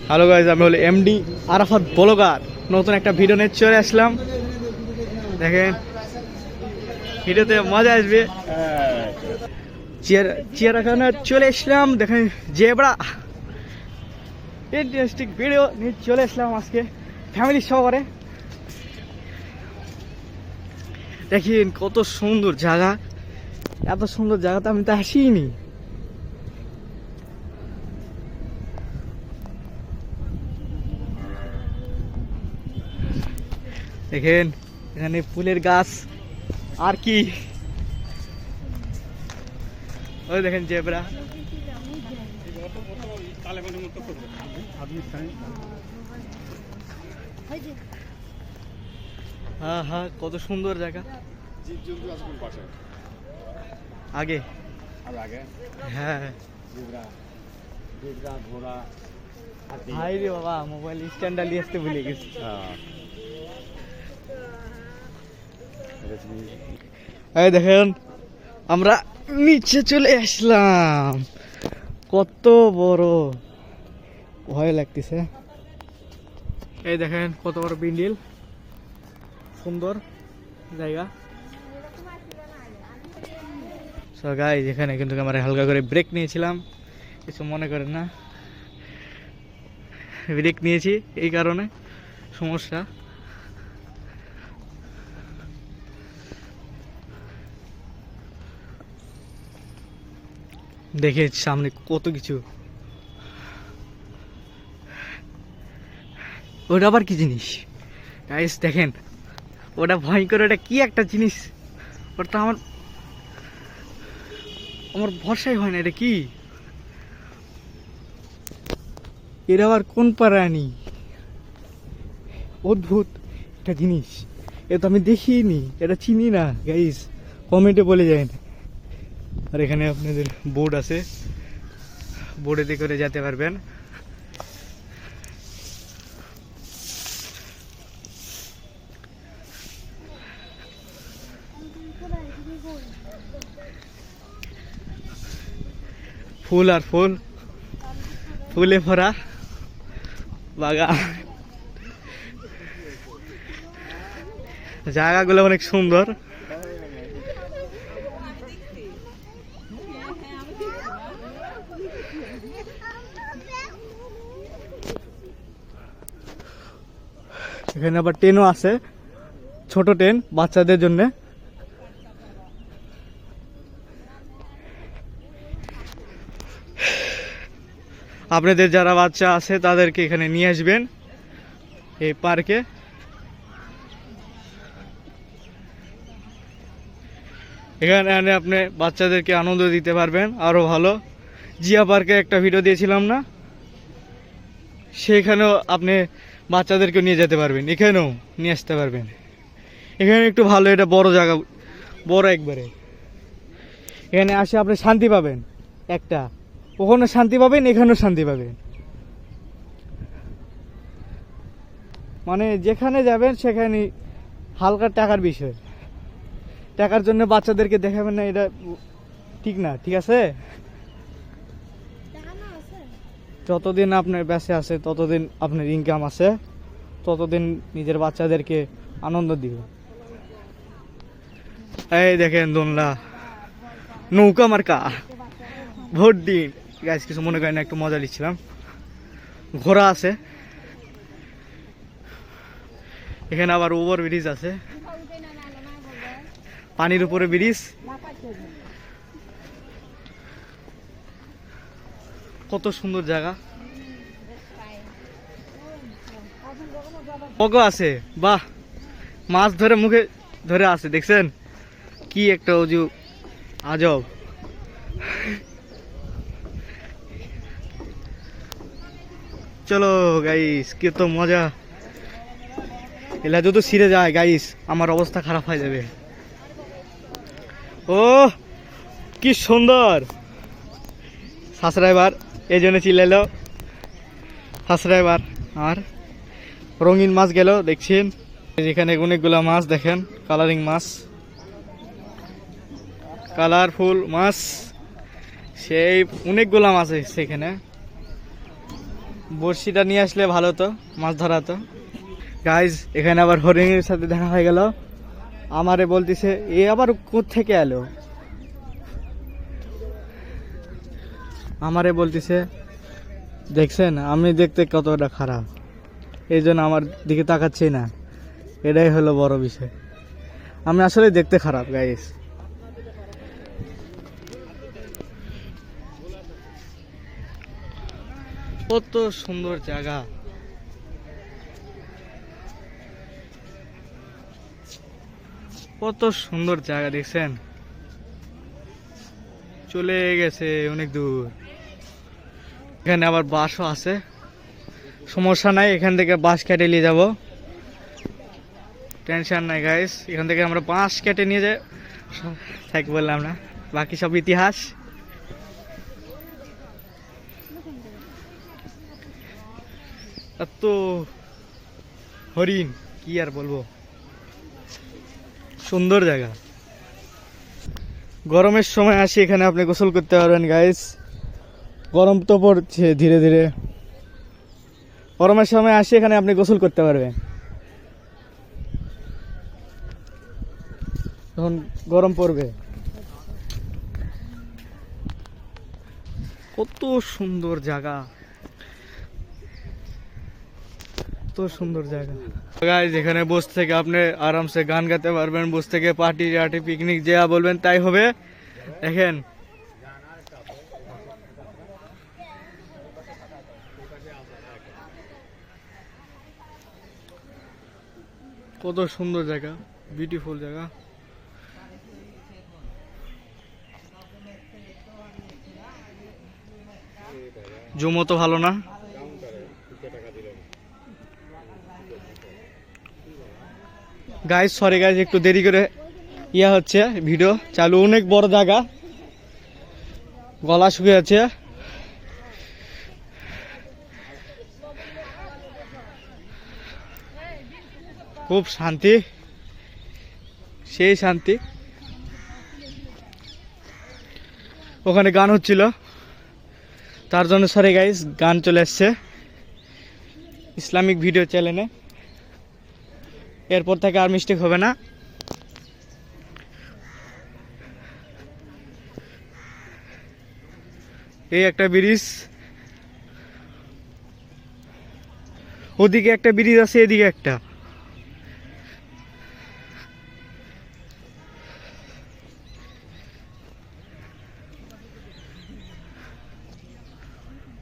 Hello guys, আমি হলো MD Arafat blogger. নতুন একটা ভিডিও নিয়ে চলে আসলাম। দেখেন, ভিডিওতে মজা আসবে। চিড়িয়াখানা চলে আসলাম। দেখেন জেব্রা, ইন্টারেস্টিং ভিডিও নিয়ে চলে আসলাম আজকে ফ্যামিলি সহকারে। দেখেন কত সুন্দর জায়গা, এত সুন্দর জায়গাতে আমি তো আসিনি। দেখেন এখানে ফুলের গাছ, আর কি ওই দেখেন জেব্রা। হ্যাঁ হ্যাঁ, কত সুন্দর জায়গা। আগে হ্যাঁ, হাই রে বাবা, মোবাইল স্ট্যান্ডটা নিয়ে আসতে ভুলে গেছি। এই দেখেন আমরা নিচে চলে আসলাম। কত বড়, ভয় লাগতেছে। এই দেখেন কত বড় বিন্ডিল, সুন্দর জায়গা। সো গাইস, এখানে কিন্তু আমরা হালকা করে ব্রেক নিয়েছিলাম, কিছু মনে করেন না। ব্রেক নিয়েছি এই কারণে সমস্যা। দেখে সামনে কত কিছু। ওটা আবার কি জিনিস গাইস? দেখেন ওটা ভয়ঙ্কর, ওটা কি একটা জিনিস। ওটা আমার ভরসাই হয় না। এটা কি? এর আবার কোন প্রাণী? অদ্ভুত একটা জিনিস, এ তো আমি দেখিনি, এটা চিনি না গাইস। কমেন্টে বলে যায় না। আর এখানে আপনাদের বোর্ড আছে, বোর্ডে করে যেতে পারবেন। ফুল আর ফুল, ফুলে ভরা বাগান। জায়গাগুলো অনেক সুন্দর। এখানে আবার ট্রেনও আছে, ছোট ট্রেন বাচ্চাদের জন্য। আপনাদের যারা বাচ্চা আছে তাদেরকে এখানে নিয়ে আসবেন এই পার্কে। এখানে আপনি বাচ্চাদেরকে আনন্দ দিতে পারবেন আরো ভালো। জিয়া পার্কে একটা ভিডিও দিয়েছিলাম না, সেখানেও আপনি বাচ্চাদেরকে নিয়ে যেতে পারবেন, এখানেও নিয়ে আসতে পারবেন। এখানে একটু ভালো, এটা বড় জায়গা, বড় একবারে। এখানে আসে আপনি শান্তি পাবেন একটা, ওখানে শান্তি পাবেন, এখানেও শান্তি পাবেন। মানে যেখানে যাবেন সেখানে হালকা টাকার বিষয়। টাকার জন্য বাচ্চাদেরকে দেখাবেন না, এটা ঠিক না, ঠিক আছে? যতদিন আপনার বেঁচে আছে, ততদিন আপনার ইনকাম আছে, ততদিন নিজের বাচ্চাদেরকে আনন্দ দিবে। এই দেখেন দোলনা, নৌকা মার্কা, ভোট দিন গাছ। কিছু মনে করেন না, একটু মজা নিচ্ছিলাম। ঘোড়া আছে এখানে, আবার ওভার ব্রিজ আছে, পানির উপরে ব্রিজ। কত সুন্দর জায়গা। পগো আছে, বাহ, মাছ ধরে মুখে ধরে আছে, দেখছেন কি একটা অজু আজব। চলো গাইস, কি তো মজা। এলা যদি ছিঁড়ে যায় গাইস, আমার অবস্থা খারাপ হয়ে যাবে। ও কি সুন্দর। সাসরাইবার এই জন্য চিল্লাইল, সাসরাইবার। আর রঙিন মাছ গেল, দেখছেন এখানে অনেকগুলা মাছ, দেখেন কালারিং মাছ, কালারফুল মাছ, সেই অনেকগুলা মাছ আছে সেখানে। বড়শিটা নিয়ে আসলে ভালো তো, মাছ ধরা তো। গাইজ এখানে আবার হরিণের সাথে দেখা হয়ে গেল। আমারে বলতেছে এ আবার কোত্থেকে এলো, আমারে বলতেছে দেখছেন আমি দেখতে কতটা খারাপ, এই জন্য আমার দিকে তাকাচ্ছি না। এটাই হলো বড় বিষয়, আমি আসলে দেখতে খারাপ গাইস। কত সুন্দর জায়গা, কত সুন্দর জায়গা দেখছেন, চলে গেছে অনেক দূর। এখানে আবার বাসও আছে, সমস্যা নাই, এখান থেকে বাঁশ কেটে নিয়ে যাব, টেনশন নাই গাইস। এখান থেকে আমরা বাঁশ কেটে নিয়ে যাই, থাক বললাম না, বাকি সব ইতিহাস। এত হরিণ কি আর বলবো, সুন্দর জায়গা। গরমের সময় আসি এখানে আপনি গোসল করতে পারবেন গাইস, গরম তো পড়ছে ধীরে ধীরে, গরমের সময় আসি এখানে আপনি গোসল করতে পারবেন। তখন গরম পড়বে। কত সুন্দর জায়গা, কত সুন্দর জায়গা গাইস। এখানে বসে থেকে আপনি আরামসে গান গাইতে পারবেন, বসে থেকে পার্টি টার্টি পিকনিক যা বলবেন তাই হবে। দেখেন কত সুন্দর জায়গা, বিউটিফুল জায়গা। জুমও তো ভালো না। গাইস সরি গাইস, একটু দেরি করে ইয়া হচ্ছে ভিডিও চালু, অনেক বড় জায়গা, গলা শুকিয়ে আছে। খুব শান্তি, সেই শান্তি। ওখানে গান হচ্ছিল, তার জন্য সরি গাইস, গান চলে আসছে ইসলামিক ভিডিও চ্যানেলে, এরপর থেকে আর মিস্টেক হবে না। এই একটা ব্রিজ, ওদিকে একটা ব্রিজ আছে, এদিকে একটা।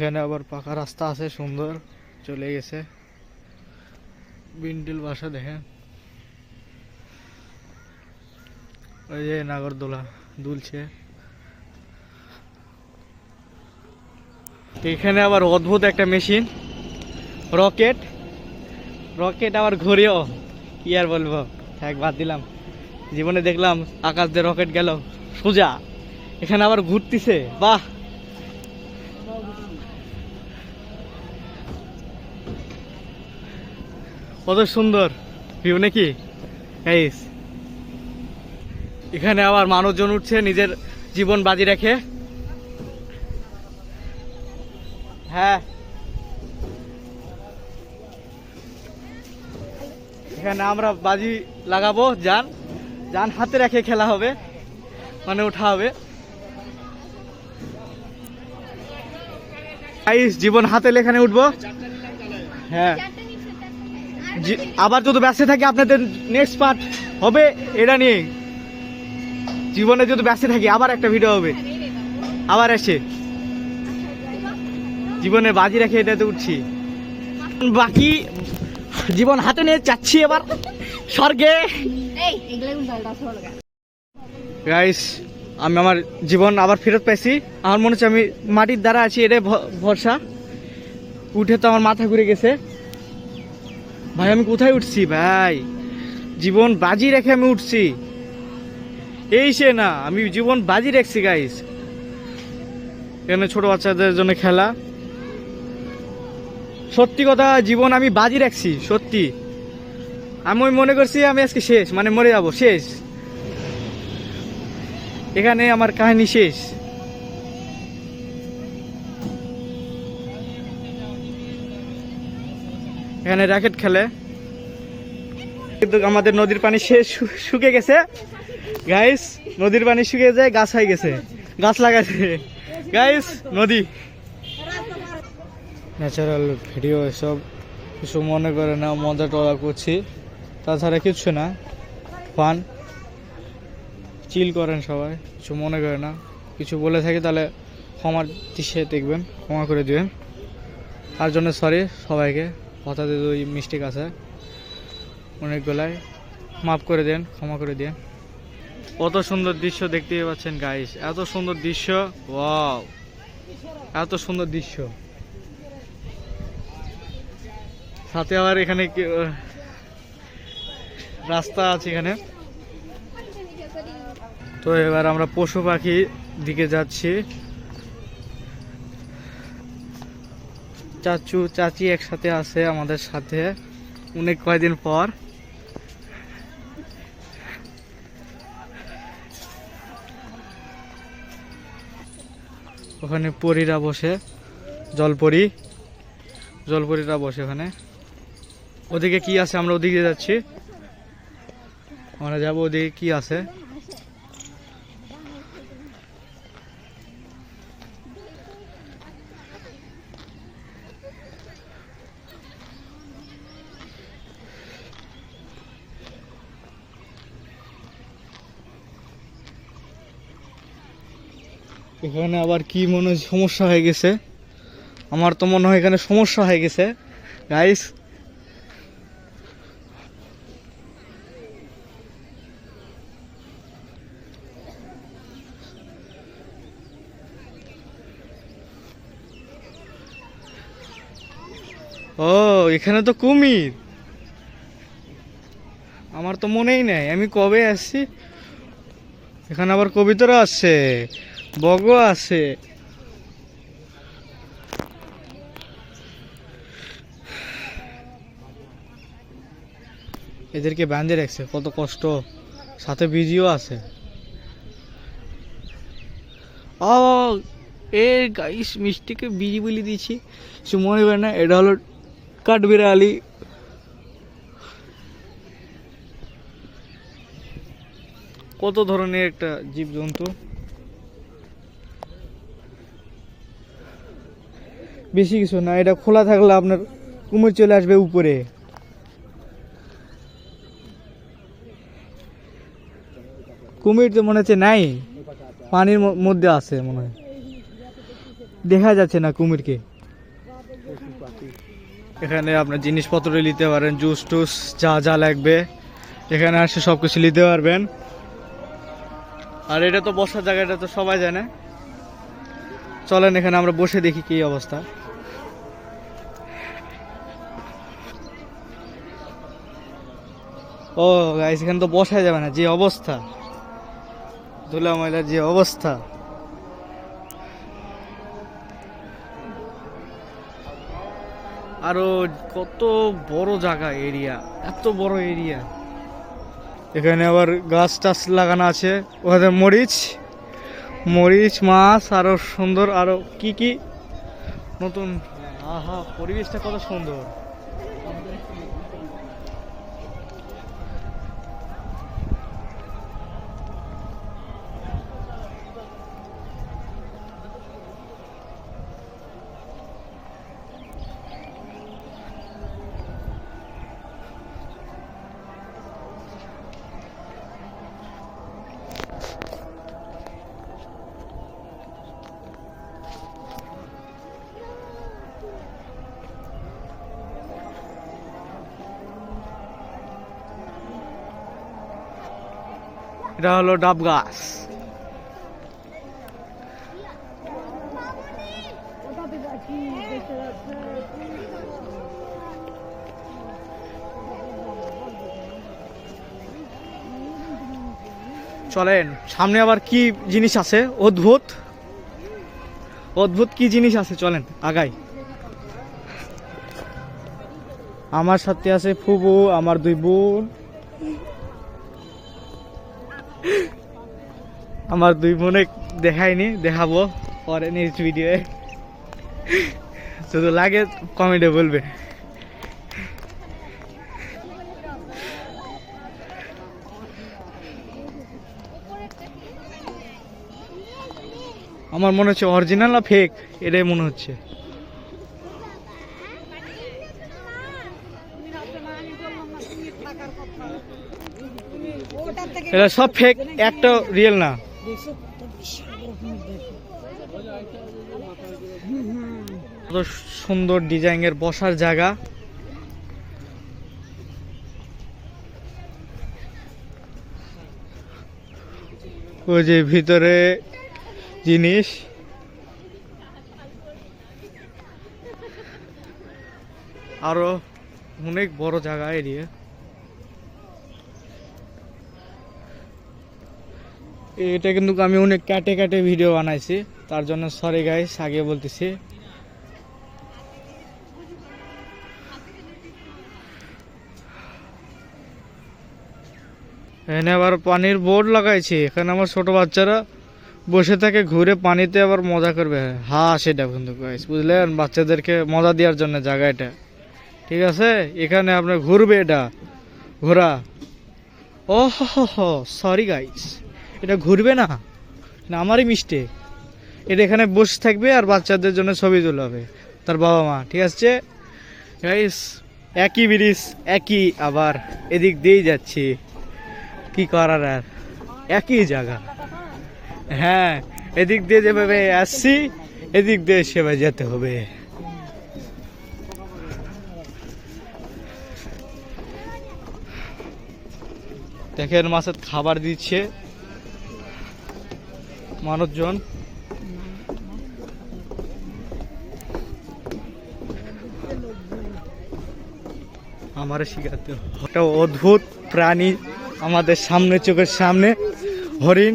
এখানে আবার পাকা রাস্তা আছে, সুন্দর চলে গেছে। বিন্ডিল বাসা দেখেন, ওই যে নাগরদোলা দুলছে। এখানে আবার অদ্ভুত একটা মেশিন, রকেট, রকেট আবার ঘুরেও, কি আর বলবো, এক বাদ দিলাম। জীবনে দেখলাম আকাশ দিয়ে রকেট গেল সোজা, এখানে আবার ঘুরতেছে, বাহ। কত সুন্দর ভিউ নাকি গাইস। এখানে আবার মানুষজন উঠছে নিজের জীবন বাজি রেখে। হ্যাঁ এখানে আমরা বাজি লাগাবো, যান যান হাতে রেখে খেলা হবে, মানে ওঠা হবে গাইস, জীবন হাতে এখানে উঠবো। হ্যাঁ আবার যদি ব্যস্ত থাকি আপনাদের নেক্সট পার্ট হবে এটা নিয়ে, জীবনে যদি ব্যস্ত থাকি আবার একটা ভিডিও হবে, আবার এসে জীবনে বাজি রেখে এটাতে উঠছি, বাকি জীবন হাতে নিয়ে যাচ্ছি এবার স্বর্গে। গাইস আমি আমার জীবন আবার ফেরত পাইছি, আমার মনে হচ্ছে আমি মাটির দ্বারা আছি, এটাই ভরসা। উঠে তো আমার মাথা ঘুরে গেছে, ভাই আমি কোথায় উঠছি ভাই, জীবন বাজি রেখে আমি উঠছি, এই সে না, আমি জীবন বাজি রেখছি গাইস। এখানে ছোট বাচ্চাদের জন্য খেলা, সত্যি কথা জীবন আমি বাজি রাখছি, সত্যি আমি মনে করছি আমি আজকে শেষ, মানে মরে যাব, শেষ, এখানে আমার কাহিনী শেষ। এখানে র্যাকেট খেলে, কিন্তু আমাদের নদীর পানি শেষ শুকিয়ে গেছে গাইস। নদীর পানি শুকিয়ে যায়, গাছ হয়ে গেছে, গাছ লাগাইছে গাইস। নদী ন্যাচারাল ভিডিও, এসব কিছু মনে করে না, মজা টজা করছি, তাছাড়া কিচ্ছু না। ফান চিল করেন সবাই, কিছু মনে করে না। কিছু বলে থাকি তাহলে ক্ষমার দৃশ্যে দেখবেন, ক্ষমা করে দিবেন। তার জন্য সরি সবাইকে, কথাতে দুই মিস্টেক আছে অনেকগুলাই, মাফ করে দেন, ক্ষমা করে দেন। কত সুন্দর দৃশ্য দেখতে পাচ্ছেন গাইস, এত সুন্দর দৃশ্য, ওয়াও এত সুন্দর দৃশ্য। সাথে আবার এখানে রাস্তা আছে এখানে। তো এবার আমরা পশু পাখি দিকে যাচ্ছি। চাচু চাচি একসাথে আছে আমাদের সাথে অনেক কয়দিন পর। ওখানে পরীরা বসে, জলপরীরা বসে ওখানে। ওদিকে কি আছে, আমরা ওদিকে যাচ্ছি, আমরা যাবো ওদিকে কি আছে। এখানে আবার কি মনে হয় সমস্যা হয়ে গেছে, আমার তো মনে হয় এখানে সমস্যা হয়ে গেছে গাইস। ও এখানে তো কুমির, আমার তো মনেই নাই আমি কবে আসছি। এখানে আবার কবিতরা আছে, বগও আছে। এদেরকে বাঁধে রাখছে, কত কষ্ট, সাথে বিজিও আছে। ও এ গাইস মিষ্টিকে বিজি বলে দিয়েছি, সে মনে করে না, এটা হলো কাঠবিড়ালি। কত ধরনের একটা জীবজন্তু, বেশি কিছু না। এটা খোলা থাকলে আপনার কুমির চলে আসবে উপরে। কুমির তো মনে হচ্ছে নাই, পানির মধ্যে আছে মনে হয়, দেখা যাচ্ছে না কুমিরকে। এখানে আপনার জিনিসপত্র নিতে পারেন, জুস টুস যা যা লাগবে এখানে আসে সবকিছু নিতে পারবেন। আর এটা তো বসার জায়গা, এটা তো সবাই জানে। চলেন এখানে আমরা বসে দেখি কি অবস্থা। ও গাইস এখানে তো বসা যাবে না, যে অবস্থা, ধুলা ময়লার যে অবস্থা। আরো কত বড় জায়গা, এরিয়া, এত বড় এরিয়া। এখানে আবার গাছ টাছ লাগানো আছে, ওখানে মরিচ মাছ, আরো সুন্দর আরো কি কি নতুন। আহা পরিবেশটা কত সুন্দর। এটা হলো ডাব গাছ। চলেন সামনে আবার কি জিনিস আছে, অদ্ভুত অদ্ভুত কি জিনিস আছে, চলেন আগাই। আমার সাথে আছে ফুবু, আমার দুই বোন, আমার দুই বোনে দেখাইনি, দেখাবো পরে নেক্সট ভিডিও। শুধু লাগে কমেন্টে বলবে। আমার মনে হচ্ছে অরিজিনাল না ফেক, এটাই মনে হচ্ছে। এটা সব ফেক, একটা রিয়েল না। কত সুন্দর ডিজাইনের বসার জায়গা। ওই যে ভিতরে জিনিস, আরো অনেক বড় জায়গা এরিয়া। এটা কিন্তু আমি অনেক কাটে কাটে ভিডিও বানাইছি, তার জন্য সরি গাইস, আগে বলতেছি। এখানে আবার পানির বোর্ড লাগাইছে, এখানে আমার ছোট বাচ্চারা বসে থাকে, ঘুরে পানিতে আবার মজা করবে। হ্যাঁ সেটা কিন্তু গাইস, বুঝলেন, বাচ্চাদেরকে মজা দেওয়ার জন্য জায়গা এটা, ঠিক আছে। এখানে আপনার ঘুরবে, এটা ঘোরা। ও হো সরি গাইস, এটা ঘুরবে না, আমারই মিস্টেক। এটা এখানে বসে থাকবে আর বাচ্চাদের জন্য ছবি তোলা হবে, তার বাবা মা, ঠিক আছে গাইস। একই ব্রিজ, একই, আবার এদিক দিয়েই যাচ্ছি, কি করার আর, একই জায়গা। হ্যাঁ, এদিক দিয়ে যেভাবে আসছি এদিক দিয়ে সেভাবে যেতে হবে। দেখেন মাছের খাবার দিচ্ছে মানুষজন। আমার শিখাতে একটা অদ্ভুত প্রাণী আমাদের সামনে, চোখের সামনে হরিণ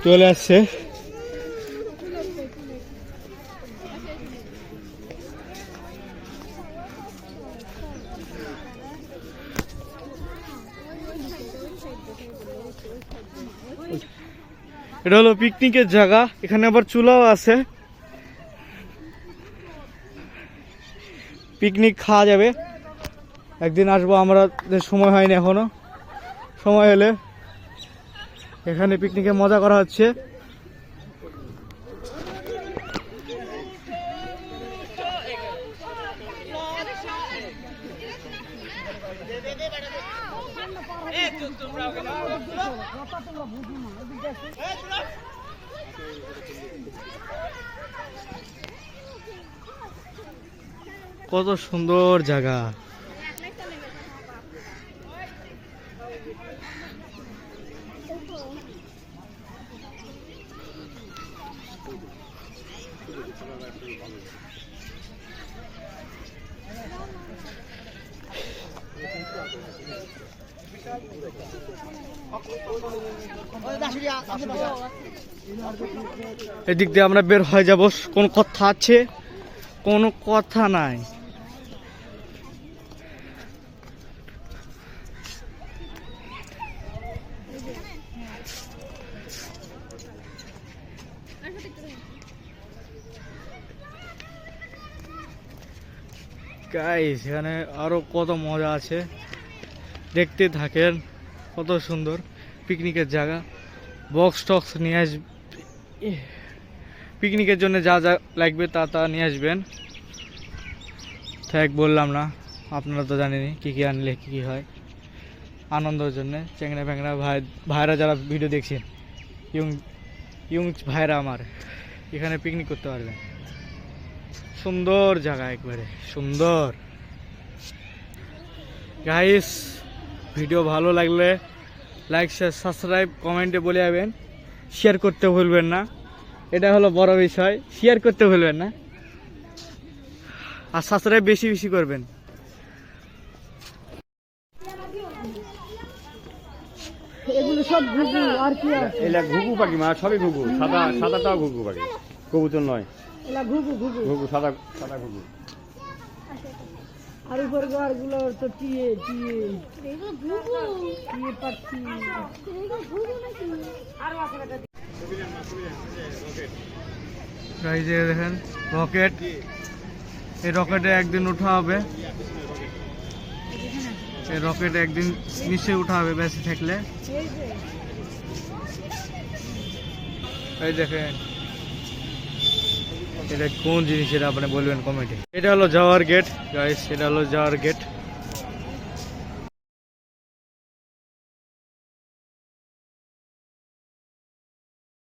চলে আসছে। এটা হলো পিকনিকের জায়গা, এখানে আবার চুলাও আছে, পিকনিক খাওয়া যাবে। একদিন আসবো আমরা, সময় হয়নি এখনো, সময় হলে এখানে পিকনিকে মজা করা হচ্ছে। কত সুন্দর জায়গা। এদিক দিয়ে আমরা বের হয়ে যাব, কোন কথা আছে? কোনো কথা নাই। গাইস, এখানে আরো কত মজা আছে, দেখতে থাকেন। কত সুন্দর পিকনিকের জায়গা, বক্স টক্স নিয়ে আসবে, পিকনিকের জন্য যা যা লাগবে তা তা নিয়ে আসবেন। ঠিক বললাম না, আপনারা তো জানেনই কী কী আনলে কী কী হয় আনন্দের জন্য। চ্যাংড়া ফ্যাংড়া ভাইরা যারা ভিডিও দেখছেন, ইয়ং ভাইরা আমার, এখানে পিকনিক করতে পারবেন। সুন্দর জায়গা, একবারে সুন্দর। গাইস, ভিডিও ভালো লাগলে লাইক, শেয়ার, সাবস্ক্রাইব, কমেন্টে বলে যাবেন। শেয়ার করতে ভুলবেন না, এটা হলো বড় বিষয়, শেয়ার করতে ভুলবেন না, আর সাবস্ক্রাইব বেশি বেশি করবেন। এগুলো সব ঘুঘু, আর কি আছে? এলা ঘুঘু পাখি, মা সবই ঘুঘু, সাদাটাও ঘুঘু পাখি, কবুতর নয়। এলা ঘুঘু ঘুঘু ঘুঘু, সাদা সাদা ঘুঘু। আর উপর গুলো তো টিয়ে টিয়ে টিয়ে পাখি। গাইস, দেখেন রকেট, এই রকেটে একদিন উঠা হবে, এই রকেটে একদিন নিশ্চয়ই উঠা হবে বেঁচে থাকলে। এই দেখেন, এটা কোন জিনিস এটা আপনি বলবেন কমেন্টে। এটা হলো যাওয়ার গেট গাইস, এটা হলো যাওয়ার গেট।